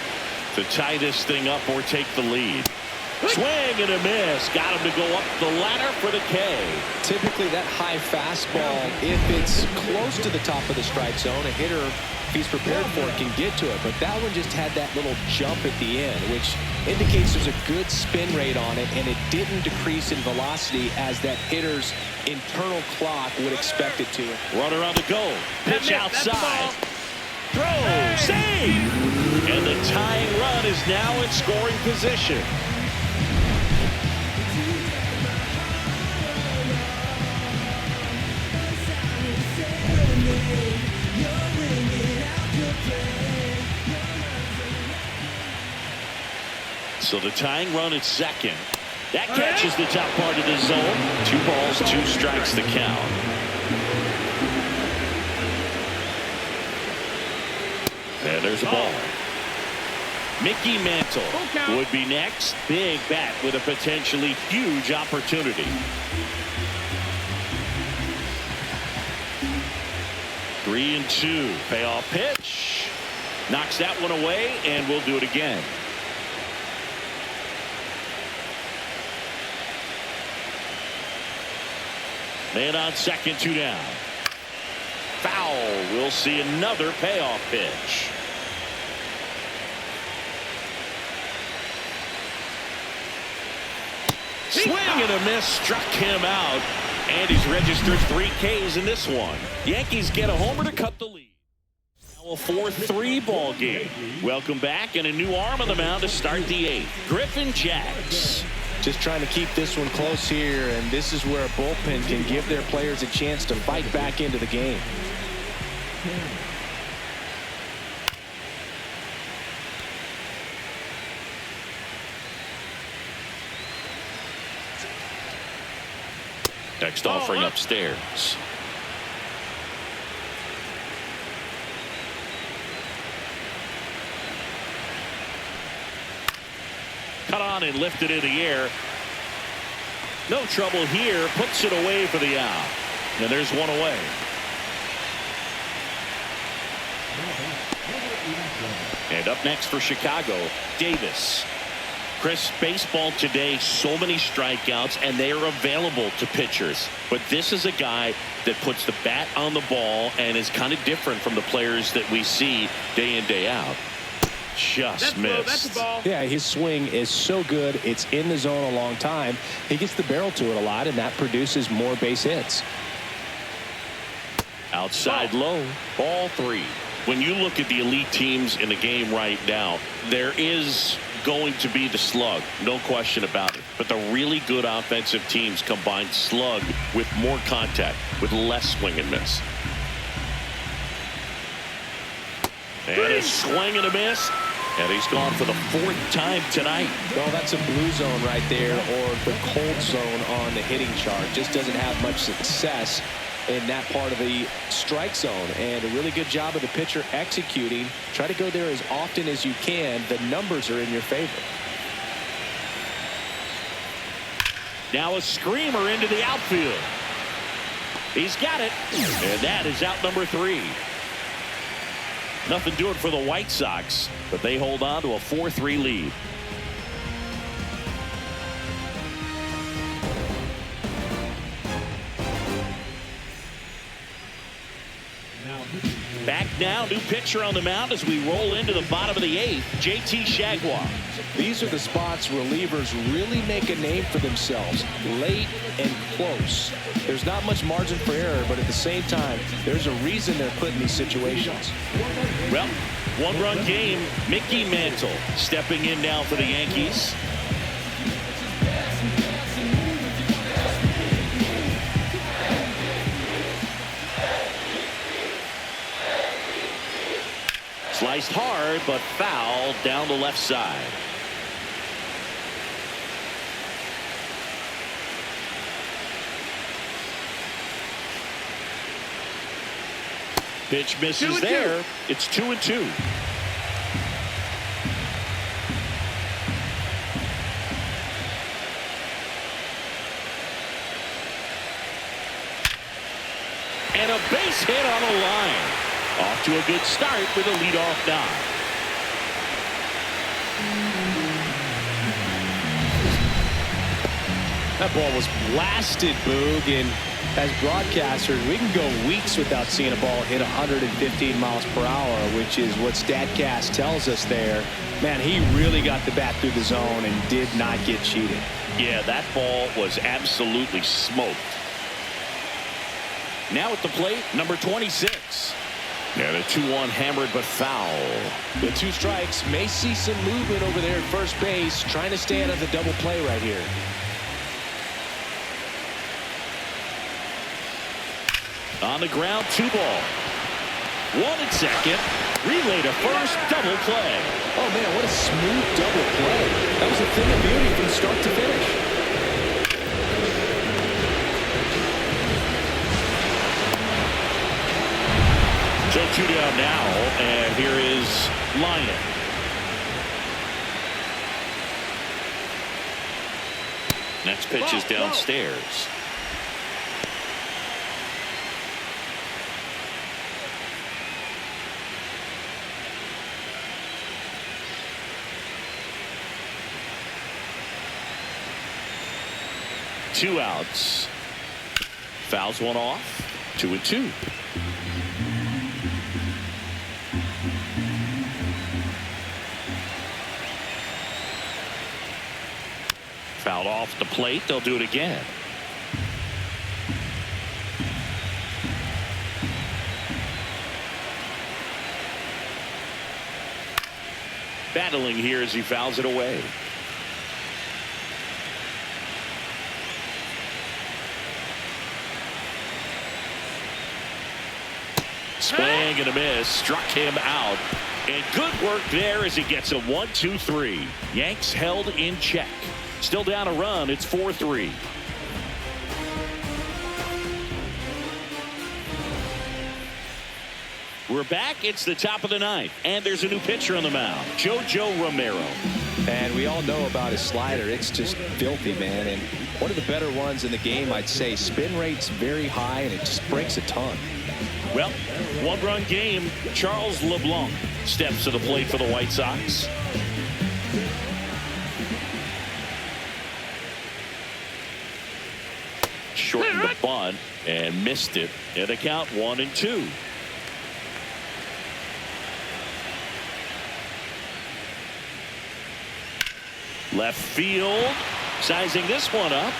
to tie this thing up or take the lead. Swing and a miss. Got him to go up the ladder for the K. Typically that high fastball, if it's close to the top of the strike zone, a hitter, if he's prepared for it, can get to it. But that one just had that little jump at the end, which indicates there's a good spin rate on it, and it didn't decrease in velocity as that hitter's internal clock would expect it to. Runner on the go. Pitch outside. Throw. Save. And the tying run is now in scoring position. So the tying run at second. That catches the top part of the zone. 2 balls, 2 strikes the count. And there's a ball. Mickey Mantle would be next. Big bat with a potentially huge opportunity. 3-2. Payoff pitch. Knocks that one away, and we'll do it again. Man on second, 2 down. Foul. We'll see another payoff pitch. Swing and a miss. Struck him out. And he's registered 3 Ks in this one. Yankees get a homer to cut the lead. Now a 4-3 ball game. Welcome back, and a new arm on the mound to start the 8th. Griffin Jax. Just trying to keep this one close here, and this is where a bullpen can give their players a chance to fight back into the game. Next offering upstairs. Cut on and lifted in the air. No trouble here. Puts it away for the out. And there's one away. And up next for Chicago, Davis. Chris, baseball today, so many strikeouts, and they are available to pitchers. But this is a guy that puts the bat on the ball and is kind of different from the players that we see day in, day out. Just missed. That's a ball. Yeah, his swing is so good. It's in the zone a long time. He gets the barrel to it a lot, and that produces more base hits. Outside low, ball 3. When you look at the elite teams in the game right now, there is going to be the slug, no question about it. But the really good offensive teams combine slug with more contact, with less swing and miss. And a swing and a miss. And he's gone for the 4th time tonight. Well, that's a blue zone right there, or the cold zone on the hitting chart. Just doesn't have much success in that part of the strike zone. And a really good job of the pitcher executing. Try to go there as often as you can. The numbers are in your favor. Now a screamer into the outfield. He's got it. And that is out number 3. Nothing doing for the White Sox, but they hold on to a 4-3 lead. Back now, new pitcher on the mound as we roll into the bottom of the 8th, JT Jaguar. These are the spots relievers really make a name for themselves, late and close. There's not much margin for error, but at the same time, there's a reason they're put in these situations. Well, 1-run game, Mickey Mantle stepping in now for the Yankees. Sliced hard, but foul down the left side. Pitch misses there. It's 2-2. And a base hit on the line. Off to a good start with a leadoff knock. That ball was blasted, Boog, and as broadcasters, we can go weeks without seeing a ball hit 115 miles per hour, which is what StatCast tells us there. Man, he really got the bat through the zone and did not get cheated. Yeah, that ball was absolutely smoked. Now at the plate, number 26. And a 2-1 hammered but foul. The 2 strikes. May see some movement over there at first base, trying to stay out of the double play right here. On the ground, 2 ball. 1 at second. Relay to first, double play. Oh man, what a smooth double play. That was a thing of beauty from start to finish. So 2 down now, and here is Lyon. Next pitch is downstairs. Two outs. Fouls one off. 2-2. Fouled off the plate. They'll do it again. Battling here as he fouls it away. Swing and a miss. Struck him out. And good work there as he gets a 1-2-3. Yanks held in check. Still down a run. It's 4-3. We're back. It's the top of the 9th. And there's a new pitcher on the mound. JoJo Romero. And we all know about his slider. It's just filthy, man. And one of the better ones in the game, I'd say. Spin rate's very high, and it just breaks a ton. Well, 1-run game. Charles LeBlanc steps to the plate for the White Sox. Shortened the bunt and missed it. And the count 1-2. Left field. Sizing this one up.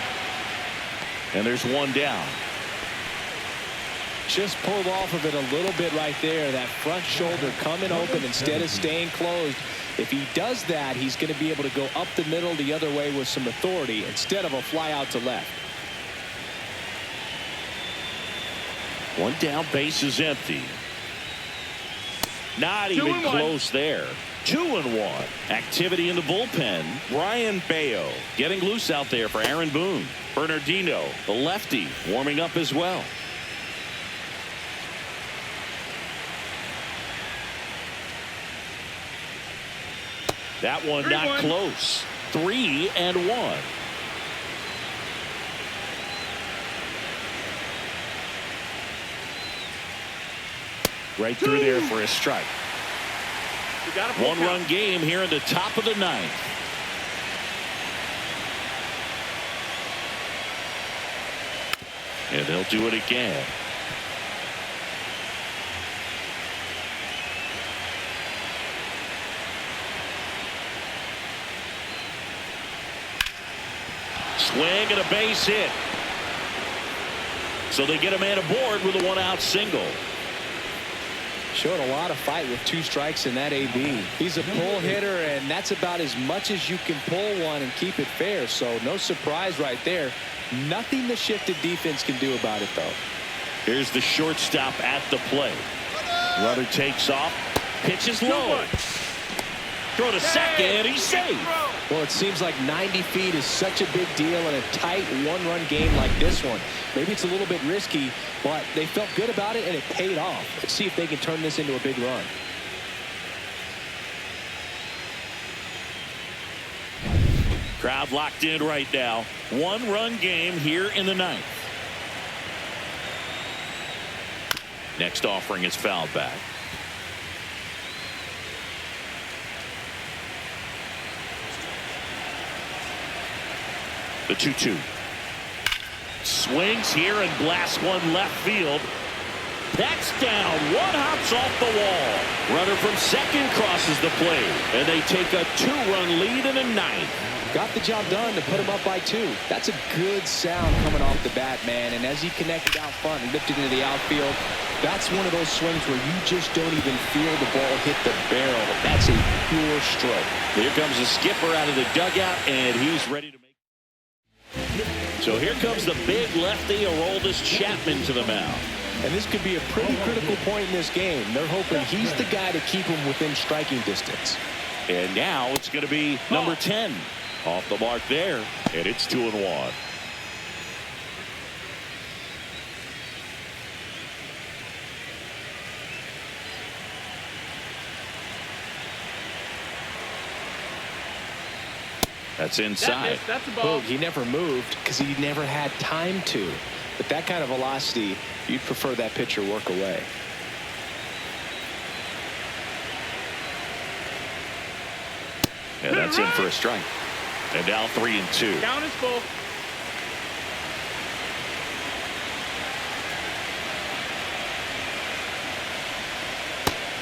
And there's one down. Just pulled off of it a little bit right there. That front shoulder coming open instead of staying closed. If he does that, he's going to be able to go up the middle the other way with some authority instead of a fly out to left. One down, base is empty. Not even close there. 2-1. Activity in the bullpen. Mlbwl getting loose out there for Aaron Boone. Bernardino, the lefty, warming up as well. That one not close. 3-1. Right through there for a strike. One-run game here in the top of the ninth. And they'll do it again. Swing and a base hit. So they get a man aboard with a one-out single. Showed a lot of fight with 2 strikes in that AB. He's a pull hitter, and that's about as much as you can pull one and keep it fair. So no surprise right there. Nothing the shifted defense can do about it, though. Here's the shortstop at the plate. Runner takes off. Pitches low. Throw to second. He's safe. Well, it seems like 90 feet is such a big deal in a tight one-run game like this one. Maybe it's a little bit risky, but they felt good about it, and it paid off. Let's see if they can turn this into a big run. Crowd locked in right now. One-run game here in the ninth. Next offering is fouled back. The 2-2. Swings here and blasts one left field. That's down. One hops off the wall. Runner from second crosses the plate. And they take a 2-run lead in the ninth. Got the job done to put him up by 2. That's a good sound coming off the bat, man. And as he connected out front and lifted into the outfield, that's one of those swings where you just don't even feel the ball hit the barrel. That's a pure stroke. Here comes the skipper out of the dugout, and he's ready to make. So here comes the big lefty, Aroldis Chapman, to the mound. And this could be a pretty critical point in this game. They're hoping he's the guy to keep him within striking distance. And now it's going to be number 10. Off the mark there, and it's 2-1. That's inside. That's a ball. Look, he never moved because he never had time to. But that kind of velocity, you'd prefer that pitcher work away. And that's in for a strike. And now 3-2. Count is full.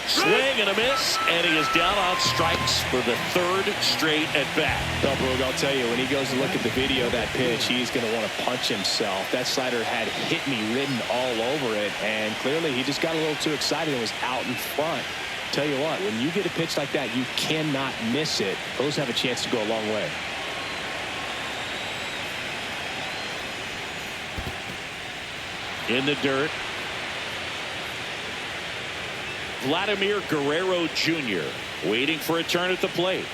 Swing and a miss, and he is down on strikes for the 3rd straight at bat. Mlbwl, I'll tell you, when he goes to look at the video of that pitch, he's going to want to punch himself. That slider had hit me written all over it, and clearly he just got a little too excited and was out in front. Tell you what, when you get a pitch like that, you cannot miss it. Those have a chance to go a long way. In the dirt. Vladimir Guerrero Jr. waiting for a turn at the plate.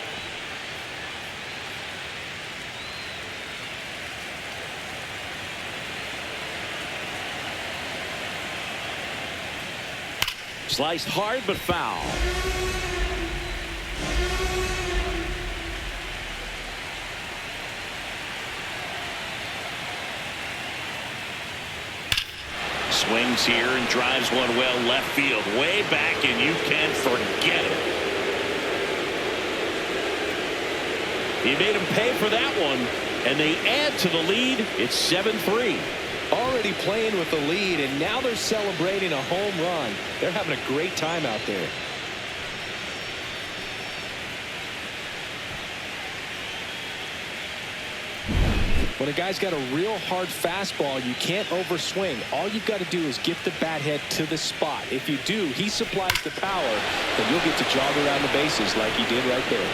Sliced hard but foul. Swings here and drives one well left field, way back, and you can forget it. He made him pay for that one, and they add to the lead. It's 7-3. Already playing with the lead, and now they're celebrating a home run. They're having a great time out there. When a guy's got a real hard fastball, you can't overswing. All you've got to do is get the bat head to the spot. If you do, he supplies the power, and you'll get to jog around the bases like he did right there.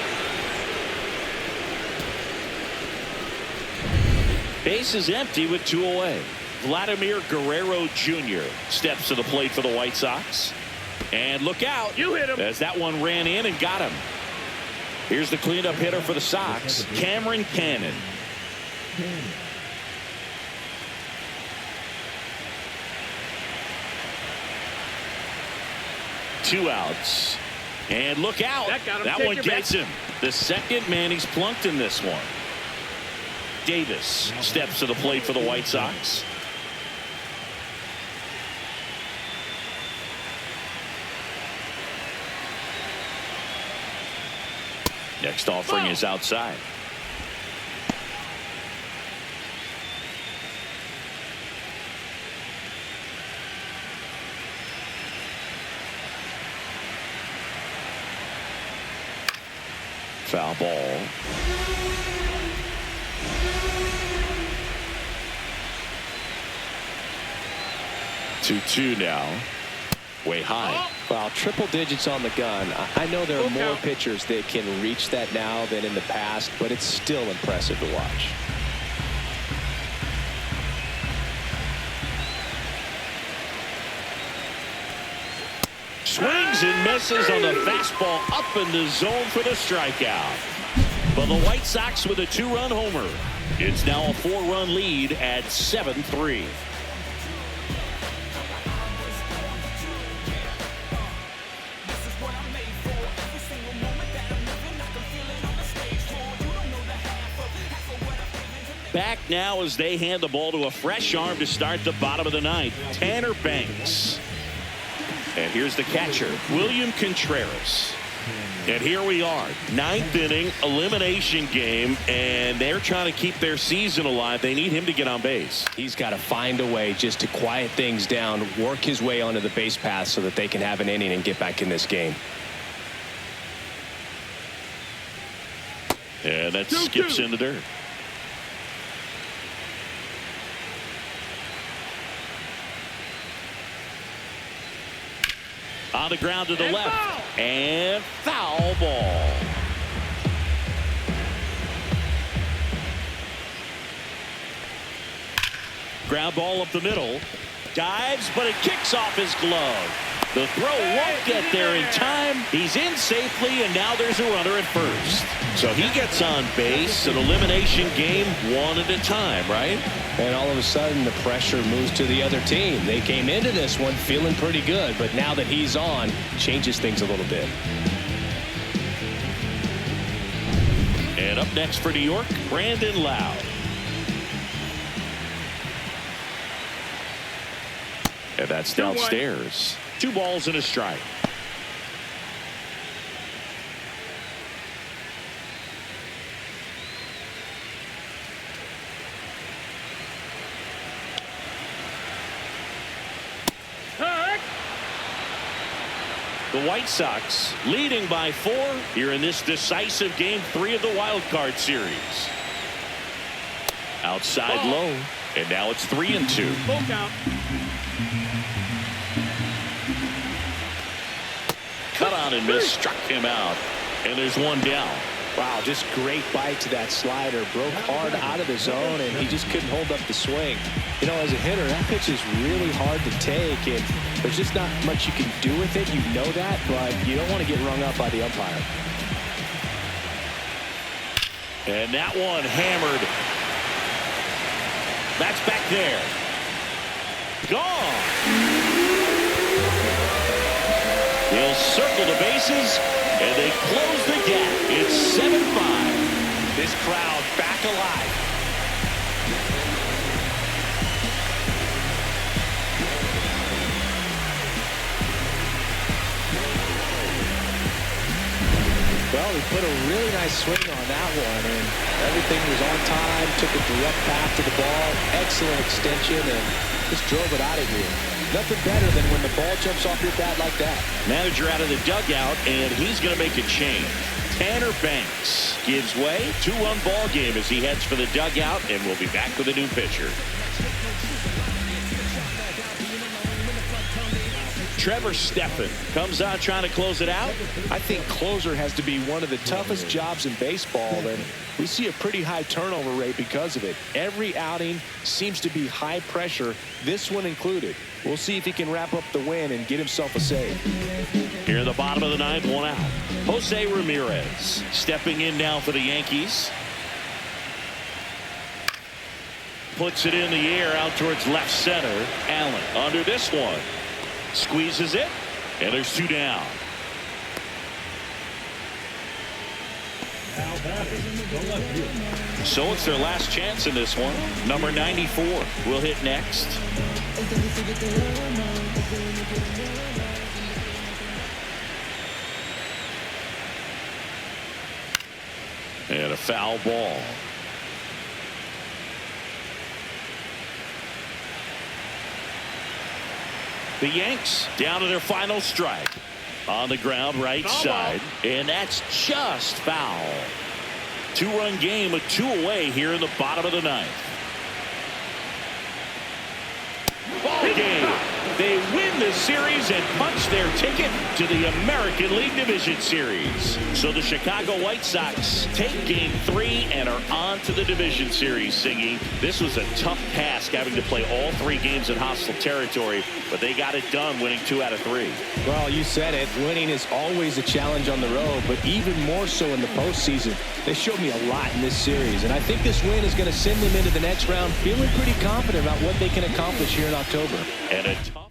Base is empty with 2 away. Vladimir Guerrero Jr. steps to the plate for the White Sox. And look out. You hit him. As that one ran in and got him. Here's the cleanup hitter for the Sox, Cameron Cannon. 2 outs. And look out. That one gets him. The second man he's plunked in this one. Davis steps to the plate for the White Sox. Next offering is outside. Foul ball. 2-2 now. Way high. Well, triple digits on the gun. I know there are more pitchers that can reach that now than in the past, but it's still impressive to watch. Swings and misses on the fastball up in the zone for the strikeout. But the White Sox with a 2-run homer. It's now a 4-run lead at 7-3. Back now as they hand the ball to a fresh arm to start the bottom of the ninth, Tanner Banks. And here's the catcher, William Contreras. And here we are, 9th inning elimination game, and they're trying to keep their season alive. They need him to get on base. He's got to find a way just to quiet things down, work his way onto the base path so that they can have an inning and get back in this game. And that skips in the dirt. On the ground to the left. And foul ball. Ground ball up the middle. Dives, but it kicks off his glove. The throw won't get there in time. He's in safely, and now there's a runner at first. So he gets on base. An elimination game, 1 at a time, right? And all of a sudden, the pressure moves to the other team. They came into this one feeling pretty good, but now that he's on, changes things a little bit. And up next for New York, Brandon Lowe. And that's downstairs. 2 balls and a strike. The White Sox leading by 4 here in this decisive game 3 of the wild card series. Outside low, and now it's 3-2. Full count. Cut on and miss, struck him out, and there's 1 down. Wow, just great bite to that slider. Broke hard out of the zone, and he just couldn't hold up the swing. You know, as a hitter, that pitch is really hard to take, and there's just not much you can do with it. You know that, but you don't want to get rung up by the umpire. And that one hammered. That's back there. Gone. They'll circle the bases, and they close the gap. It's 7-5. This crowd back alive. Well, he put a really nice swing on that one, and everything was on time, took a direct path to the ball, excellent extension, and just drove it out of here. Nothing better than when the ball jumps off your bat like that. Manager out of the dugout, and he's going to make a change. Tanner Banks gives way. 2-run ball game as he heads for the dugout, and we'll be back with a new pitcher. Trevor Stephan comes out trying to close it out. I think closer has to be one of the toughest jobs in baseball, and we see a pretty high turnover rate because of it. Every outing seems to be high pressure, this one included. We'll see if he can wrap up the win and get himself a save. Here in the bottom of the ninth, 1 out. Jose Ramirez stepping in now for the Yankees. Puts it in the air out towards left center. Allen under this one. Squeezes it, and there's 2 down. So it's their last chance in this one. Number 94 will hit next. And a foul ball. The Yanks down to their final strike. On the ground, right side. And that's just foul. 2-run game with 2 away here in the bottom of the ninth. Ball game. They win the series and punch their ticket to the American League Division Series. So the Chicago White Sox take Game 3 and are on to the Division Series, Singy. This was a tough task having to play all 3 games in hostile territory, but they got it done winning 2 out of 3. Well, you said it. Winning is always a challenge on the road, but even more so in the postseason. They showed me a lot in this series, and I think this win is going to send them into the next round feeling pretty confident about what they can accomplish here in October. And a